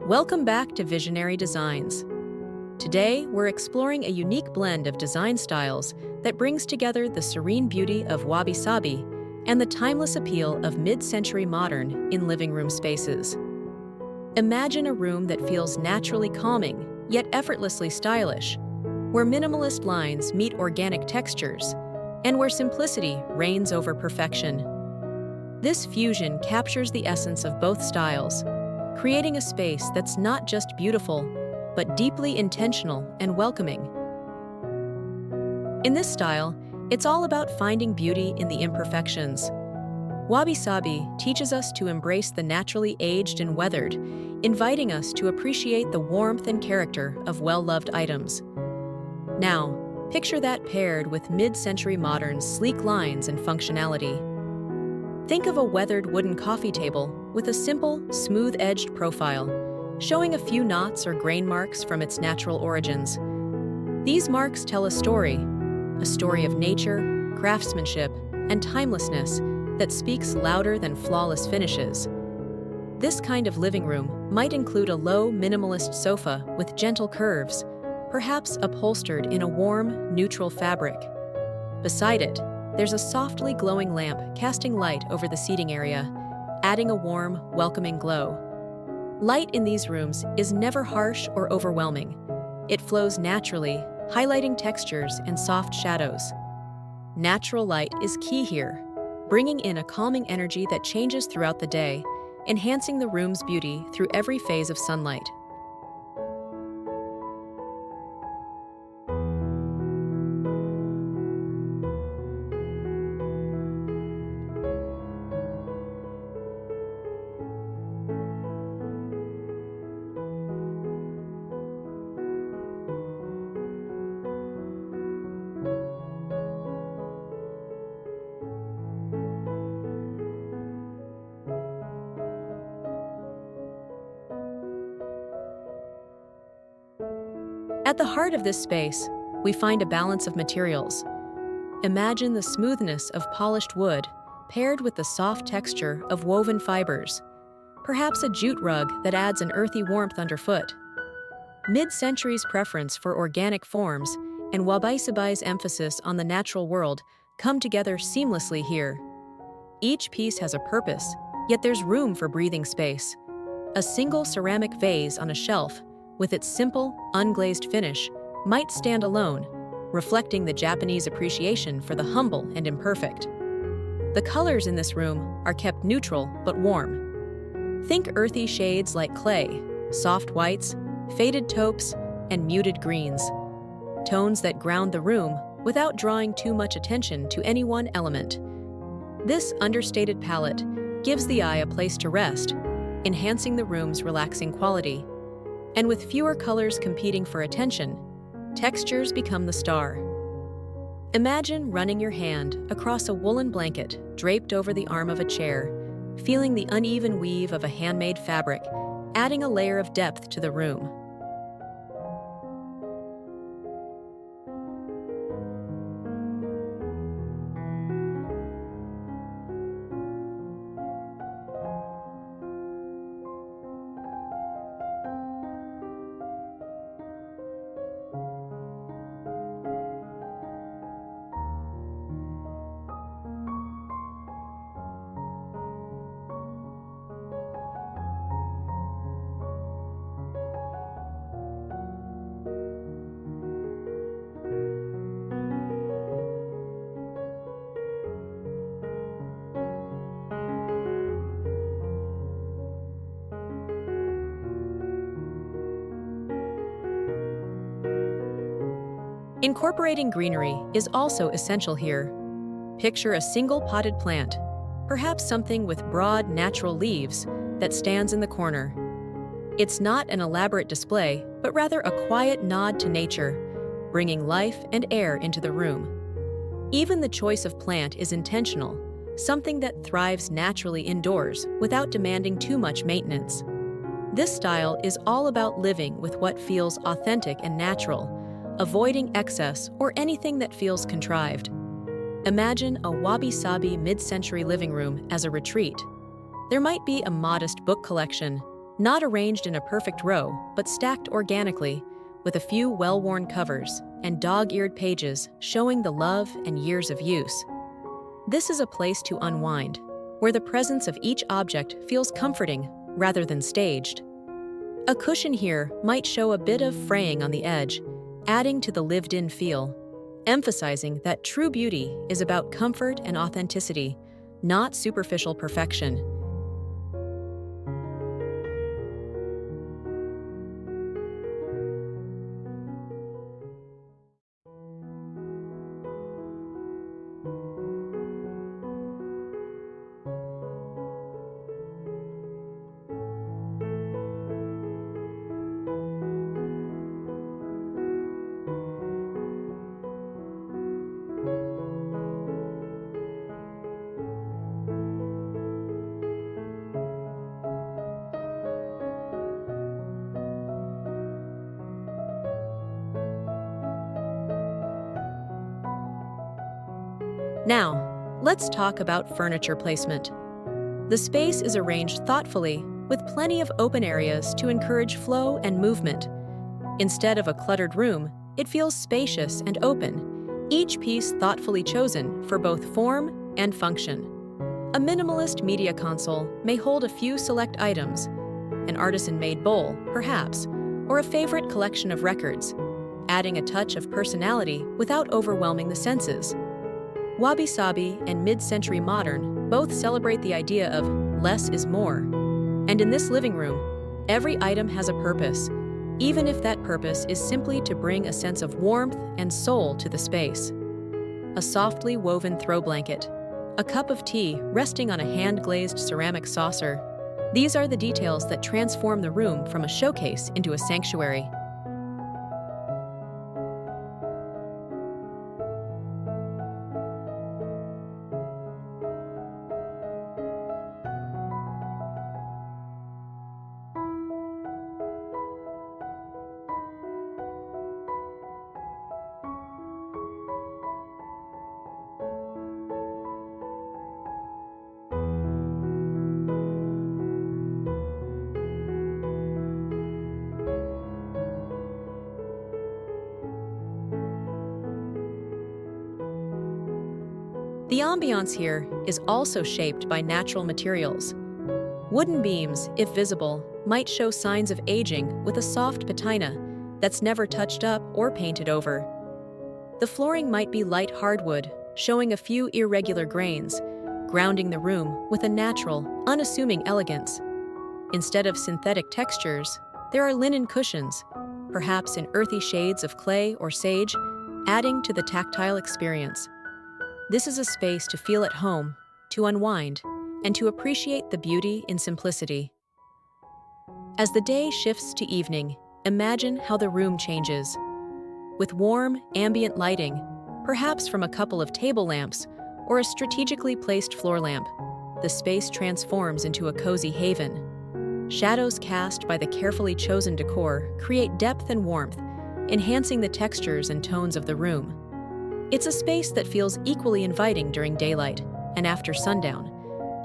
Welcome back to Visionary Designs. Today, we're exploring a unique blend of design styles that brings together the serene beauty of Wabi Sabi and the timeless appeal of mid-century modern in living room spaces. Imagine a room that feels naturally calming, yet effortlessly stylish, where minimalist lines meet organic textures, and where simplicity reigns over perfection. This fusion captures the essence of both styles, creating a space that's not just beautiful, but deeply intentional and welcoming. In this style, it's all about finding beauty in the imperfections. Wabi Sabi teaches us to embrace the naturally aged and weathered, inviting us to appreciate the warmth and character of well-loved items. Now, picture that paired with mid-century modern's sleek lines and functionality. Think of a weathered wooden coffee table with a simple, smooth-edged profile, showing a few knots or grain marks from its natural origins. These marks tell a story of nature, craftsmanship, and timelessness that speaks louder than flawless finishes. This kind of living room might include a low, minimalist sofa with gentle curves, perhaps upholstered in a warm, neutral fabric. Beside it, there's a softly glowing lamp casting light over the seating area, adding a warm, welcoming glow. Light in these rooms is never harsh or overwhelming. It flows naturally, highlighting textures and soft shadows. Natural light is key here, bringing in a calming energy that changes throughout the day, enhancing the room's beauty through every phase of sunlight. At the heart of this space, we find a balance of materials. Imagine the smoothness of polished wood paired with the soft texture of woven fibers, perhaps a jute rug that adds an earthy warmth underfoot. Mid-century's preference for organic forms and Wabi Sabi's emphasis on the natural world come together seamlessly here. Each piece has a purpose, yet there's room for breathing space. A single ceramic vase on a shelf with its simple, unglazed finish, might stand alone, reflecting the Japanese appreciation for the humble and imperfect. The colors in this room are kept neutral but warm. Think earthy shades like clay, soft whites, faded taupes, and muted greens. Tones that ground the room without drawing too much attention to any one element. This understated palette gives the eye a place to rest, enhancing the room's relaxing quality. And with fewer colors competing for attention, textures become the star. Imagine running your hand across a woolen blanket draped over the arm of a chair, feeling the uneven weave of a handmade fabric, adding a layer of depth to the room. Incorporating greenery is also essential here. Picture a single potted plant, perhaps something with broad, natural leaves, that stands in the corner. It's not an elaborate display, but rather a quiet nod to nature, bringing life and air into the room. Even the choice of plant is intentional, something that thrives naturally indoors without demanding too much maintenance. This style is all about living with what feels authentic and natural, avoiding excess or anything that feels contrived. Imagine a Wabi Sabi mid-century living room as a retreat. There might be a modest book collection, Not arranged in a perfect row, but stacked organically, with a few well-worn covers and dog-eared pages showing the love and years of use. This is a place to unwind, where the presence of each object feels comforting rather than staged. A cushion here might show a bit of fraying on the edge, adding to the lived-in feel, emphasizing that true beauty is about comfort and authenticity, not superficial perfection. Now, let's talk about furniture placement. The space is arranged thoughtfully, with plenty of open areas to encourage flow and movement. Instead of a cluttered room, it feels spacious and open, each piece thoughtfully chosen for both form and function. A minimalist media console may hold a few select items, an artisan-made bowl, perhaps, or a favorite collection of records, adding a touch of personality without overwhelming the senses. Wabi Sabi and mid-century modern both celebrate the idea of less is more. And in this living room, every item has a purpose, even if that purpose is simply to bring a sense of warmth and soul to the space. A softly woven throw blanket, a cup of tea resting on a hand-glazed ceramic saucer. These are the details that transform the room from a showcase into a sanctuary. The ambiance here is also shaped by natural materials. Wooden beams, if visible, might show signs of aging with a soft patina that's never touched up or painted over. The flooring might be light hardwood, showing a few irregular grains, grounding the room with a natural, unassuming elegance. Instead of synthetic textures, there are linen cushions, perhaps in earthy shades of clay or sage, adding to the tactile experience. This is a space to feel at home, to unwind, and to appreciate the beauty in simplicity. As the day shifts to evening, imagine how the room changes. With warm, ambient lighting, perhaps from a couple of table lamps or a strategically placed floor lamp, the space transforms into a cozy haven. Shadows cast by the carefully chosen decor create depth and warmth, enhancing the textures and tones of the room. It's a space that feels equally inviting during daylight and after sundown,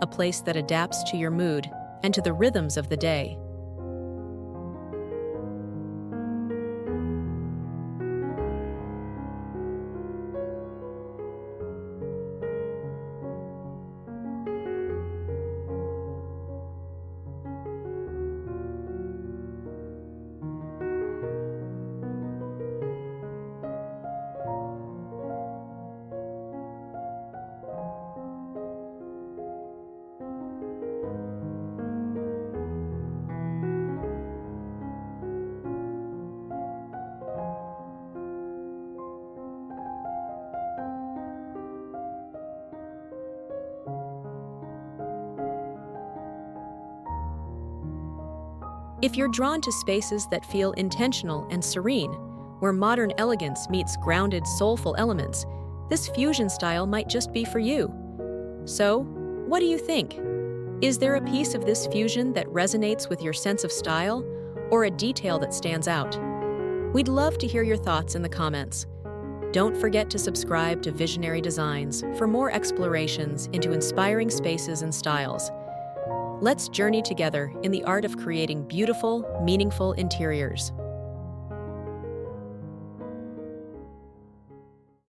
a place that adapts to your mood and to the rhythms of the day. If you're drawn to spaces that feel intentional and serene, where modern elegance meets grounded, soulful elements, this fusion style might just be for you. So, what do you think? Is there a piece of this fusion that resonates with your sense of style, or a detail that stands out? We'd love to hear your thoughts in the comments. Don't forget to subscribe to Visionary Designs for more explorations into inspiring spaces and styles. Let's journey together in the art of creating beautiful, meaningful interiors.